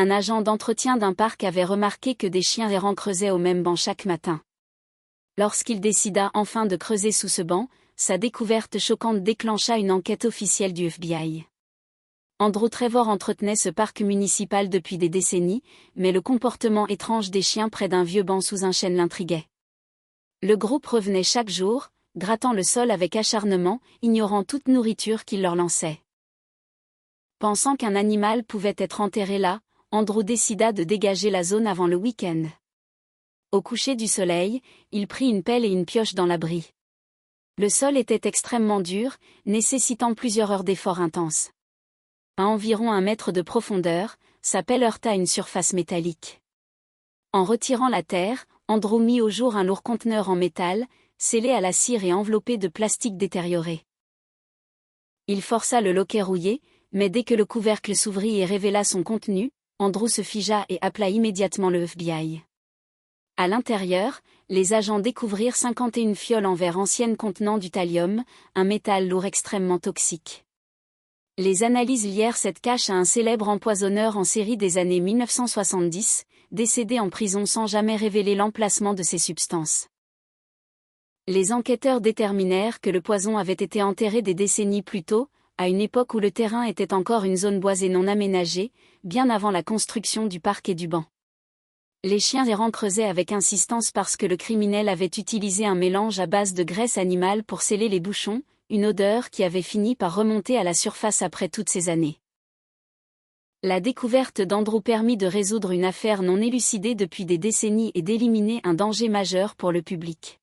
Un agent d'entretien d'un parc avait remarqué que des chiens errants creusaient au même banc chaque matin. Lorsqu'il décida enfin de creuser sous ce banc, sa découverte choquante déclencha une enquête officielle du FBI. Andrew Trevor entretenait ce parc municipal depuis des décennies, mais le comportement étrange des chiens près d'un vieux banc sous un chêne l'intriguait. Le groupe revenait chaque jour, grattant le sol avec acharnement, ignorant toute nourriture qu'il leur lançait. Pensant qu'un animal pouvait être enterré là, Andrew décida de dégager la zone avant le week-end. Au coucher du soleil, il prit une pelle et une pioche dans l'abri. Le sol était extrêmement dur, nécessitant plusieurs heures d'efforts intenses. À environ 1 mètre de profondeur, sa pelle heurta une surface métallique. En retirant la terre, Andrew mit au jour un lourd conteneur en métal, scellé à la cire et enveloppé de plastique détérioré. Il força le loquet rouillé, mais dès que le couvercle s'ouvrit et révéla son contenu, Andrew se figea et appela immédiatement le FBI. À l'intérieur, les agents découvrirent 51 fioles en verre anciennes contenant du thallium, un métal lourd extrêmement toxique. Les analyses lièrent cette cache à un célèbre empoisonneur en série des années 1970, décédé en prison sans jamais révéler l'emplacement de ces substances. Les enquêteurs déterminèrent que le poison avait été enterré des décennies plus tôt, à une époque où le terrain était encore une zone boisée non aménagée, bien avant la construction du parc et du banc. Les chiens errants creusaient avec insistance parce que le criminel avait utilisé un mélange à base de graisse animale pour sceller les bouchons, une odeur qui avait fini par remonter à la surface après toutes ces années. La découverte d'Andrew permit de résoudre une affaire non élucidée depuis des décennies et d'éliminer un danger majeur pour le public.